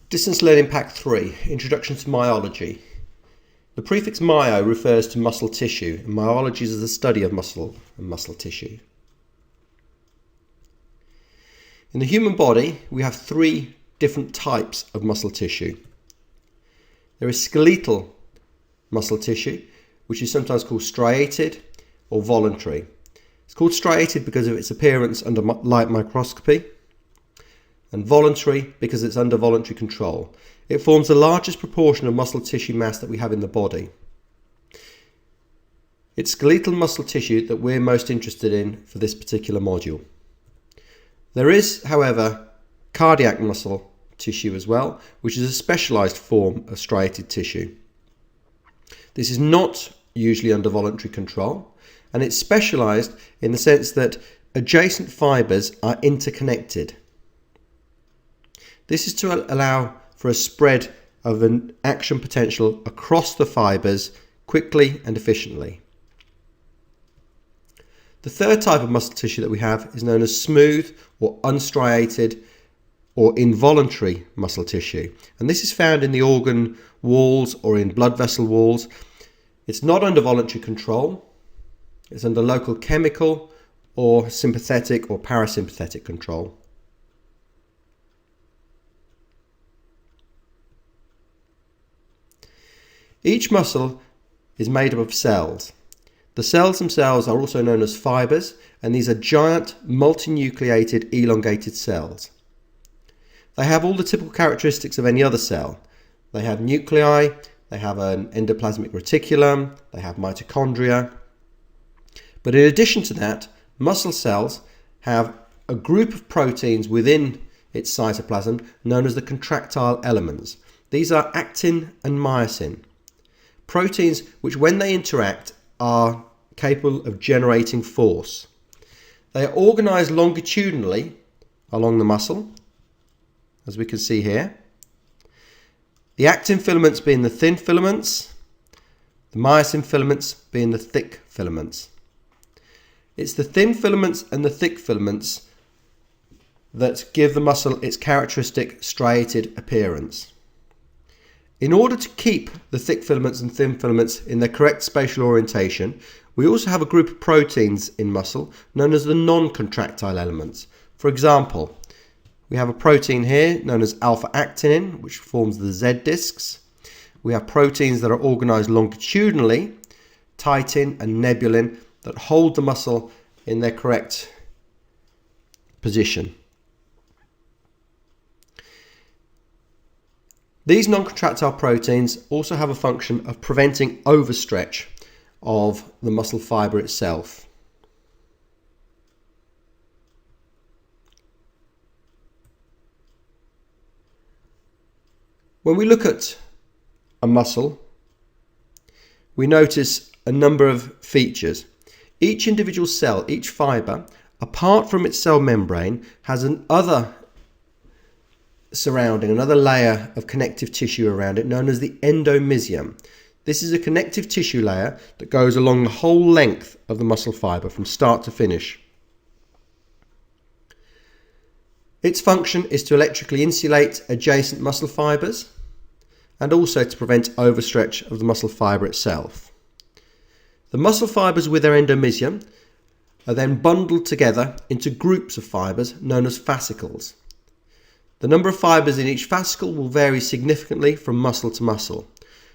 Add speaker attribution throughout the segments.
Speaker 1: Distance Learning Pack 3, Introduction to Myology. The prefix myo refers to muscle tissue, and myology is the study of muscle and muscle tissue. In the human body, we have three different types of muscle tissue. There is skeletal muscle tissue, which is sometimes called striated or voluntary. It's called striated because of its appearance under light microscopy, and voluntary because it's under voluntary control. It forms the largest proportion of muscle tissue mass that we have in the body. It's skeletal muscle tissue that we're most interested in for this particular module. There is, however, cardiac muscle tissue as well, which is a specialised form of striated tissue. This is not usually under voluntary control, and it's specialised in the sense that adjacent fibres are interconnected. This is to allow for a spread of an action potential across the fibres quickly and efficiently. The third type of muscle tissue that we have is known as smooth or unstriated or involuntary muscle tissue, and this is found in the organ walls or in blood vessel walls. It's not under voluntary control. It's under local chemical or sympathetic or parasympathetic control. Each muscle is made up of cells. The cells themselves are also known as fibres, and these are giant multinucleated elongated cells. They have all the typical characteristics of any other cell. They have nuclei, they have an endoplasmic reticulum, they have mitochondria. But in addition to that, muscle cells have a group of proteins within its cytoplasm known as the contractile elements. These are actin and myosin. Proteins which, when they interact, are capable of generating force. They are organised longitudinally along the muscle, as we can see here. The actin filaments being the thin filaments, the myosin filaments being the thick filaments. It's the thin filaments and the thick filaments that give the muscle its characteristic striated appearance. In order to keep the thick filaments and thin filaments in their correct spatial orientation, we also have a group of proteins in muscle known as the non-contractile elements. For example, we have a protein here known as alpha-actinin, which forms the Z discs. We have proteins that are organised longitudinally, titin and nebulin, that hold the muscle in their correct position. These non-contractile proteins also have a function of preventing overstretch of the muscle fibre itself. When we look at a muscle, we notice a number of features. Each individual cell, each fibre, apart from its cell membrane, has another surrounding, another layer of connective tissue around it known as the endomysium. This is a connective tissue layer that goes along the whole length of the muscle fibre from start to finish. Its function is to electrically insulate adjacent muscle fibres and also to prevent overstretch of the muscle fibre itself. The muscle fibres with their endomysium are then bundled together into groups of fibres known as fascicles. The number of fibres in each fascicle will vary significantly from muscle to muscle.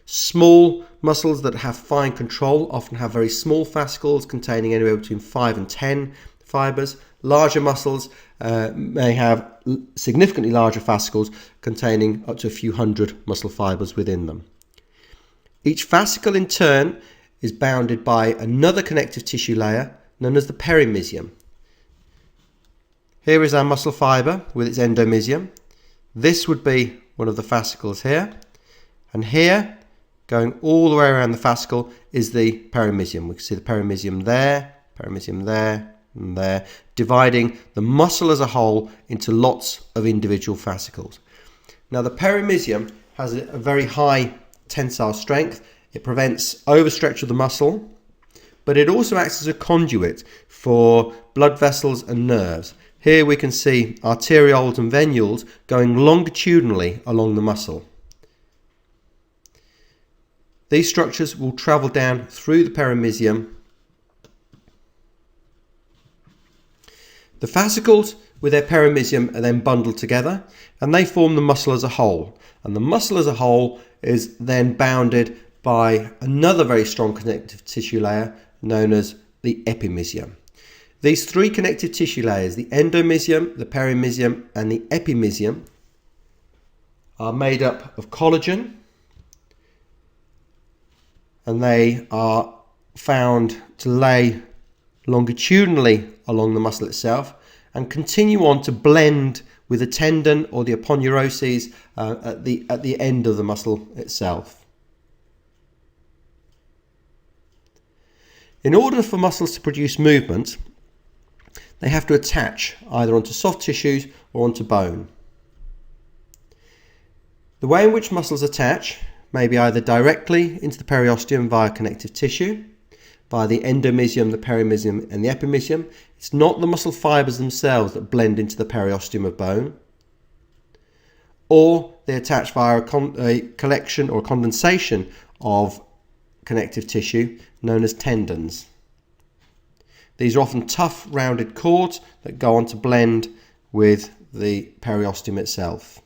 Speaker 1: Small muscles that have fine control often have very small fascicles containing anywhere between 5 and 10 fibres. Larger muscles may have significantly larger fascicles containing up to a few hundred muscle fibres within them. Each fascicle in turn is bounded by another connective tissue layer known as the perimysium. Here is our muscle fibre with its endomysium. This would be one of the fascicles here. And here, going all the way around the fascicle, is the perimysium. We can see the perimysium there, and there, dividing the muscle as a whole into lots of individual fascicles. Now, the perimysium has a very high tensile strength. It prevents overstretch of the muscle, but it also acts as a conduit for blood vessels and nerves. Here we can see arterioles and venules going longitudinally along the muscle. These structures will travel down through the perimysium. The fascicles with their perimysium are then bundled together and they form the muscle as a whole. And the muscle as a whole is then bounded by another very strong connective tissue layer known as the epimysium. These three connective tissue layers, the endomysium, the perimysium and the epimysium, are made up of collagen, and they are found to lay longitudinally along the muscle itself and continue on to blend with the tendon or the aponeuroses at the end of the muscle itself. In order for muscles to produce movement, they have to attach either onto soft tissues or onto bone. The way in which muscles attach may be either directly into the periosteum via connective tissue, via the endomysium, the perimysium and the epimysium. It's not the muscle fibres themselves that blend into the periosteum of bone, or they attach via a collection or condensation of connective tissue known as tendons. These are often tough rounded cords that go on to blend with the periosteum itself.